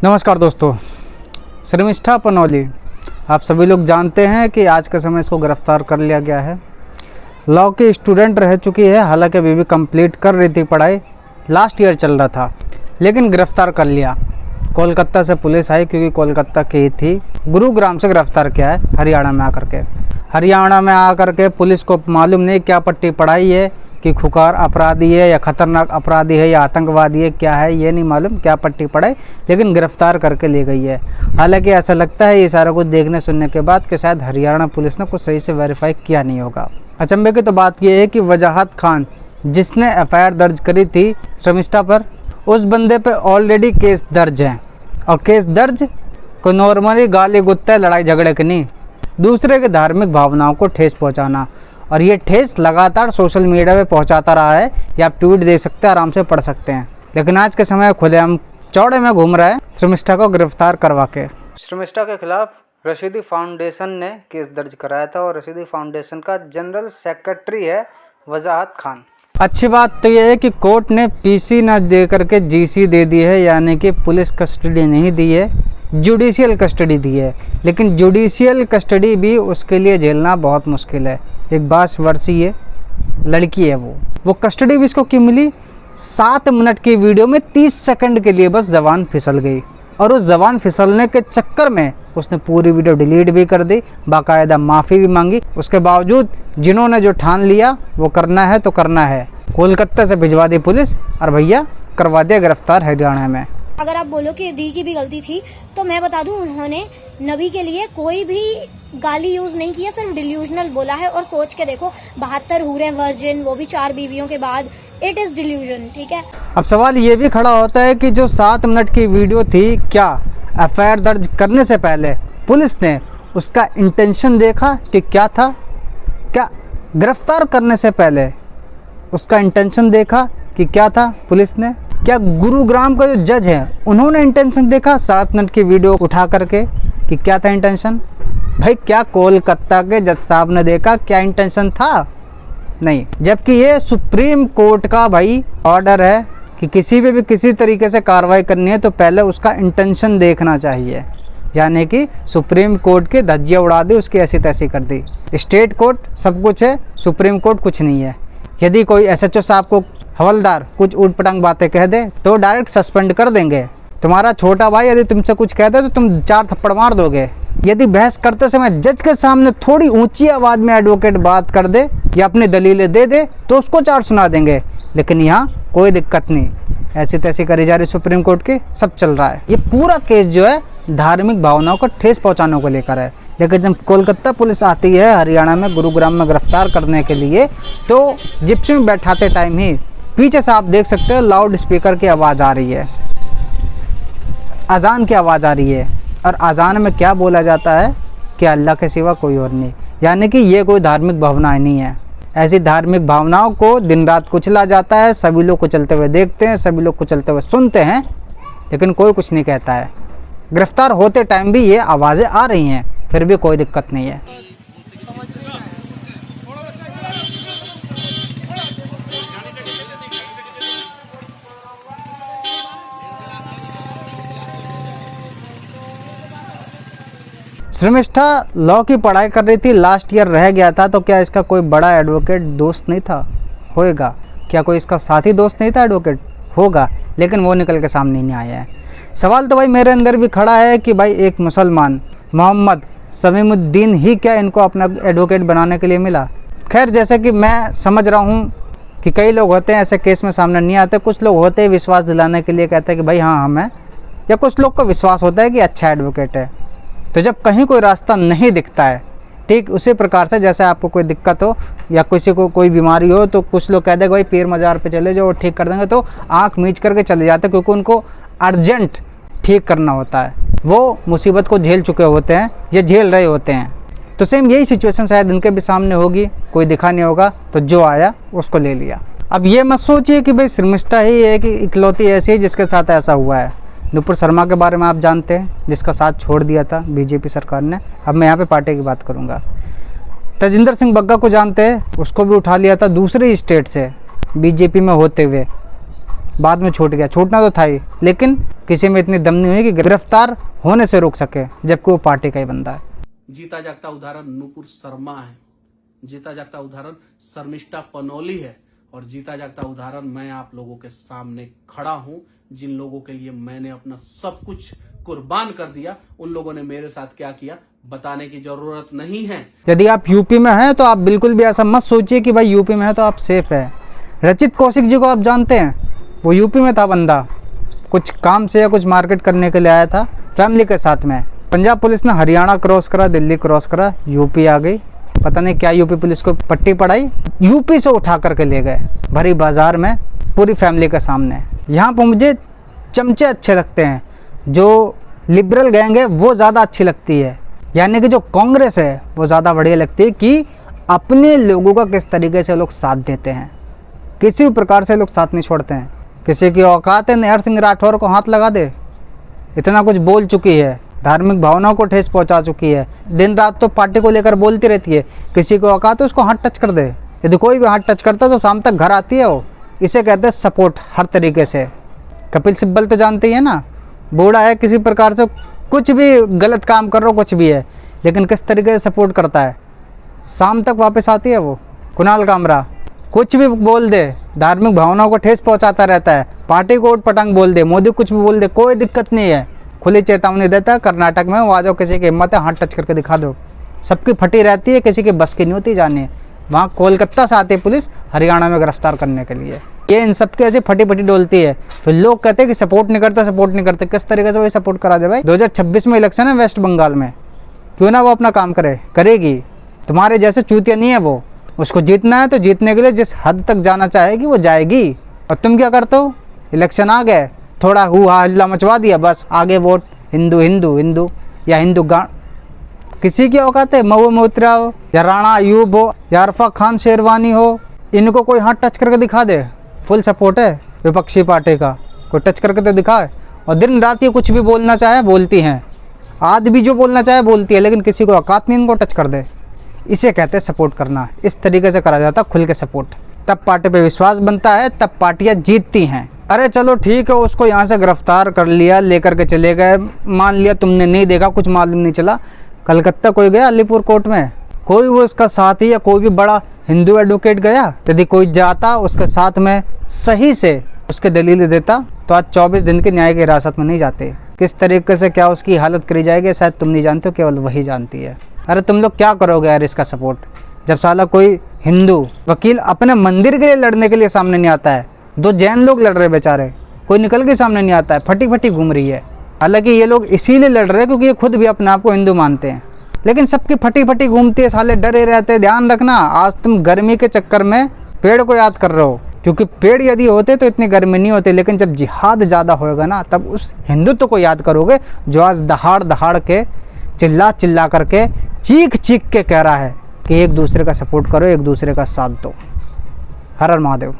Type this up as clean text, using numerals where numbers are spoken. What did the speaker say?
नमस्कार दोस्तों, शर्मिष्ठा पनौली आप सभी लोग जानते हैं कि आज के समय इसको गिरफ्तार कर लिया गया है। लॉ की स्टूडेंट रह चुकी है, हालांकि अभी भी कंप्लीट कर रही थी पढ़ाई, लास्ट ईयर चल रहा था, लेकिन गिरफ्तार कर लिया। कोलकाता से पुलिस आई, क्योंकि कोलकाता की ही थी, गुरुग्राम से गिरफ्तार किया है हरियाणा में आकर के पुलिस को मालूम नहीं क्या पट्टी पढ़ाई है कि खुकार अपराधी है या ख़तरनाक अपराधी है या आतंकवादी है, क्या है ये नहीं मालूम, क्या पट्टी पढ़ाई, लेकिन गिरफ्तार करके ले गई है। हालांकि ऐसा लगता है ये सारा कुछ देखने सुनने के बाद कि शायद हरियाणा पुलिस ने कुछ सही से वेरीफाई किया नहीं होगा। अचंभे की तो बात यह है कि वजाहत खान जिसने एफआईआर दर्ज करी थी शर्मिष्ठा पर, उस बंदे पे ऑलरेडी केस दर्ज है। और केस दर्ज को नॉर्मली गाली गुत्ते लड़ाई झगड़े की नहीं, दूसरे के धार्मिक भावनाओं को ठेस पहुंचाना, और ये ठेस लगातार सोशल मीडिया पे पहुंचाता रहा है। ये आप ट्वीट देख सकते हैं, आराम से पढ़ सकते हैं। लेकिन आज के समय खुलेआम चौड़े में घूम रहा है शर्मिष्ठा को गिरफ्तार करवा के। शर्मिष्ठा के खिलाफ रशीदी फाउंडेशन ने केस दर्ज कराया था और रशीदी फाउंडेशन का जनरल सेक्रेटरी है वजाहत खान। अच्छी बात तो यह है कि कोर्ट ने पीसी न दे करके जीसी दे दी है, यानी कि पुलिस कस्टडी नहीं दी है, जुडिशियल कस्टडी दी है। लेकिन जुडिशियल कस्टडी भी उसके लिए झेलना बहुत मुश्किल है। एक 22 वर्षीय लड़की है, वो कस्टडी भी इसको क्यों मिली? 7 मिनट की वीडियो में 30 सेकंड के लिए बस ज़बान फिसल गई, और उस ज़बान फिसलने के चक्कर में उसने पूरी वीडियो डिलीट भी कर दी, बाकायदा माफ़ी भी मांगी। उसके बावजूद जिन्होंने जो ठान लिया वो करना है तो करना है। कोलकाता से भिजवा दी पुलिस और भैया करवा दिया गिरफ्तार हरियाणा में। अगर आप बोलो कि दी की भी गलती थी तो मैं बता दूं, उन्होंने नबी के लिए कोई भी गाली यूज नहीं किया, सिर्फ डिल्यूजनल बोला है। और सोच के देखो, 72 हुए वर्जिन, वो भी 4 बीवियों के बाद, इट इज डिल्यूजन। ठीक है, अब सवाल ये भी खड़ा होता है कि जो 7 मिनट की वीडियो थी, क्या एफआईआर दर्ज करने से पहले पुलिस ने उसका इंटेंशन देखा कि क्या था? क्या गिरफ्तार करने से पहले उसका इंटेंशन देखा कि क्या था पुलिस ने? क्या गुरुग्राम का जो जज है उन्होंने इंटेंशन देखा 7 मिनट की वीडियो उठा करके कि क्या था इंटेंशन? भाई, क्या कोलकाता के जज साहब ने देखा क्या इंटेंशन था? नहीं। जबकि ये सुप्रीम कोर्ट का भाई ऑर्डर है कि किसी पे भी किसी तरीके से कार्रवाई करनी है तो पहले उसका इंटेंशन देखना चाहिए। यानी कि सुप्रीम कोर्ट की धज्जियाँ उड़ा दी, उसकी ऐसी तैसी कर दी। स्टेट कोर्ट सब कुछ है, सुप्रीम कोर्ट कुछ नहीं है। यदि कोई एसएचओ साहब को हवलदार कुछ ऊट पटांग बातें कह दे तो डायरेक्ट सस्पेंड कर देंगे। तुम्हारा छोटा भाई यदि तुमसे कुछ कह दे तो तुम 4 थप्पड़ मार दोगे। यदि बहस करते समय जज के सामने थोड़ी ऊंची आवाज़ में एडवोकेट बात कर दे या अपनी दलीलें दे दे तो उसको 4 सुना देंगे। लेकिन यहाँ कोई दिक्कत नहीं, ऐसी तैसी करी जा रही सुप्रीम कोर्ट की, सब चल रहा है। ये पूरा केस जो है धार्मिक भावनाओं को ठेस पहुँचाने को लेकर है। लेकिन जब कोलकाता पुलिस आती है हरियाणा में गुरुग्राम में गिरफ्तार करने के लिए, तो जिप्सी में बैठाते टाइम ही पीछे से आप देख सकते हो लाउड स्पीकर की आवाज़ आ रही है, अजान की आवाज़ आ रही है। और अजान में क्या बोला जाता है कि अल्लाह के सिवा कोई और नहीं। यानी कि ये कोई धार्मिक भावनाएं नहीं है। ऐसी धार्मिक भावनाओं को दिन रात कुचला जाता है, सभी लोग कुचलते हुए देखते हैं, सभी लोग कुचलते हुए सुनते हैं, लेकिन कोई कुछ नहीं कहता है। गिरफ्तार होते टाइम भी ये आवाज़ें आ रही हैं, फिर भी कोई दिक्कत नहीं है। शर्मिष्ठा लॉ की पढ़ाई कर रही थी, लास्ट ईयर रह गया था, तो क्या इसका कोई बड़ा एडवोकेट दोस्त नहीं था? होएगा। क्या कोई इसका साथी दोस्त नहीं था एडवोकेट? होगा, लेकिन वो निकल के सामने नहीं आया है। सवाल तो भाई मेरे अंदर भी खड़ा है कि भाई एक मुसलमान मोहम्मद समीमुद्दीन ही क्या इनको अपना एडवोकेट बनाने के लिए मिला? खैर, जैसे कि मैं समझ रहा हूँ कि कई लोग होते हैं ऐसे केस में सामने नहीं आते, कुछ लोग होते हैं विश्वास दिलाने के लिए कहते हैं कि भाई हाँ हम हैं, या कुछ लोग को विश्वास होता है कि अच्छा एडवोकेट है। तो जब कहीं कोई रास्ता नहीं दिखता है, ठीक उसी प्रकार से जैसे आपको कोई दिक्कत हो या किसी को कोई बीमारी हो तो कुछ लोग कहते हैं भाई पीर मज़ार पे चले जाओ, ठीक कर देंगे, तो आंख मीच करके चले जाते हैं, क्योंकि उनको अर्जेंट ठीक करना होता है। वो मुसीबत को झेल चुके होते हैं, ये झेल रहे होते हैं। तो सेम यही सिचुएशन शायद उनके भी सामने होगी, कोई दिखा नहीं होगा तो जो आया उसको ले लिया। अब ये मत सोचिए कि भाई शर्मिष्ठा ही है कि इकलौती ऐसी है जिसके साथ ऐसा हुआ है। नुपुर शर्मा के बारे में आप जानते हैं, जिसका साथ छोड़ दिया था बीजेपी सरकार ने। अब मैं यहाँ पे पार्टी की बात करूँगा। तेजिंदर सिंह बग्गा को जानते हैं, उसको भी उठा लिया था दूसरे स्टेट से बीजेपी में होते हुए। बाद में छूट गया, छूटना तो था ही, लेकिन किसी में इतनी दम नहीं हुई कि गिरफ्तार होने से रोक सके, जबकि वो पार्टी का ही बंदा है। जीता जागता उदाहरण नूपुर शर्मा है, जीता जागता उदाहरण शर्मिष्ठा पनौली है, और जीता जागता उदाहरण मैं आप लोगों के सामने खड़ा हूं, जिन लोगों के लिए मैंने अपना सब कुछ कुर्बान कर दिया। उन लोगों ने मेरे साथ क्या किया बताने की जरूरत नहीं है। यदि आप यूपी में हैं तो आप बिल्कुल भी ऐसा मत सोचिए कि भाई यूपी में है तो आप सेफ है। रचित कौशिक जी को आप जानते हैं, वो यूपी में था बंदा, कुछ काम से या कुछ मार्केट करने के लिए आया था फैमिली के साथ में। पंजाब पुलिस ने हरियाणा क्रॉस करा, दिल्ली क्रॉस करा, यूपी आ गई, पता नहीं क्या यूपी पुलिस को पट्टी पड़ाई, यूपी से उठा करके ले गए भरी बाजार में पूरी फैमिली के सामने। यहाँ पर मुझे चमचे अच्छे लगते हैं, जो लिबरल गैंग है वो ज़्यादा अच्छी लगती है, यानी कि जो कांग्रेस है वो ज़्यादा बढ़िया लगती है कि अपने लोगों का किस तरीके से लोग साथ देते हैं, किसी भी प्रकार से लोग साथ नहीं छोड़ते हैं। किसी की औकात है नरहर सिंह राठौर को हाथ लगा दे, इतना कुछ बोल चुकी है, धार्मिक भावनाओं को ठेस पहुंचा चुकी है, दिन रात तो पार्टी को लेकर बोलती रहती है। किसी को औकात है उसको हाथ टच कर दे, यदि कोई भी हाथ टच करता है तो शाम तक घर आती है वो। इसे कहते हैं सपोर्ट हर तरीके से। कपिल सिब्बल तो जानते ही है ना, बूढ़ा है, किसी प्रकार से कुछ भी गलत काम कर रहा हो, कुछ भी है, लेकिन किस तरीके से सपोर्ट करता है, शाम तक वापस आती है वो। कुणाल कामरा कुछ भी बोल दे, धार्मिक भावनाओं को ठेस पहुंचाता रहता है, पार्टी को उठ पटांग बोल दे, मोदी कुछ भी बोल दे, कोई दिक्कत नहीं है, खुली चेतावनी देता है। कर्नाटक में वो आ जाओ, किसी की हिम्मत है हाथ टच करके दिखा दो, सबकी फटी रहती है, किसी की बस की नहीं होती जाने। वहाँ कोलकाता से आती है पुलिस हरियाणा में गिरफ्तार करने के लिए, ये इन सबके ऐसे फटी फटी डोलती है। फिर लोग कहते हैं कि सपोर्ट नहीं करते, सपोर्ट नहीं करते, किस तरीके से वही सपोर्ट करा जाए भाई। 2026 में इलेक्शन है वेस्ट बंगाल में, क्यों ना वो अपना काम करे, करेगी। तुम्हारे जैसे चूतिया नहीं है वो, उसको जीतना है तो जीतने के लिए जिस हद तक जाना चाहेगी वो जाएगी। और तुम क्या करते हो, इलेक्शन आ गए, थोड़ा हुआ हल्ला मचवा दिया, बस आगे वोट हिंदू हिंदू हिंदू या हिंदू गांड। किसी की औकात है महबूब मोत्रा हो या राणा अयूब हो या अरफा खान शेरवानी हो, इनको कोई हाथ टच करके दिखा दे, फुल सपोर्ट है विपक्षी पार्टी का, कोई टच करके तो दिखाए। और दिन रात ये कुछ भी बोलना चाहे बोलती हैं, आज भी जो बोलना चाहे बोलती है, लेकिन किसी को औकात नहीं इनको टच कर दे। इसे कहते हैं सपोर्ट करना। इस तरीके से करा जाता है खुल के सपोर्ट, तब पार्टी पे विश्वास बनता है, तब पार्टियां जीतती हैं। अरे चलो ठीक है, उसको यहाँ से गिरफ्तार कर लिया, लेकर के चले गए, मान लिया तुमने नहीं देखा, कुछ मालूम नहीं चला, कलकत्ता कोई गया अलीपुर कोर्ट में, कोई वो उसका साथी या कोई भी बड़ा हिंदू एडवोकेट गया, यदि कोई जाता उसके साथ में सही से उसके दलील देता तो आज 24 दिन की न्यायिक हिरासत में नहीं जाते। किस तरीके से क्या उसकी हालत करी जाएगी शायद तुम नहीं जानते हो, केवल वही जानती है। अरे तुम लोग क्या करोगे यार इसका सपोर्ट, जब साला कोई हिंदू वकील अपने मंदिर के लिए लड़ने के लिए सामने नहीं आता है। 2 जैन लोग लड़ रहे बेचारे, कोई निकल के सामने नहीं आता है, फटी फटी घूम रही है। हालांकि ये लोग इसीलिए लड़ रहे हैं क्योंकि ये खुद भी अपने आप को हिंदू मानते हैं, लेकिन सबकी फटी फटी घूमती है, साले डरे रहते हैं। ध्यान रखना, आज तुम गर्मी के चक्कर में पेड़ को याद कर रहे हो, क्योंकि पेड़ यदि होते तो इतनी गर्मी नहीं होती, लेकिन जब जिहाद ज़्यादा होएगा ना तब उस हिंदुत्व को याद करोगे जो आज दहाड़ दहाड़ के चिल्ला चिल्ला करके चीख चीख के कह रहा है कि एक दूसरे का सपोर्ट करो, एक दूसरे का साथ दो। हर हर महादेव।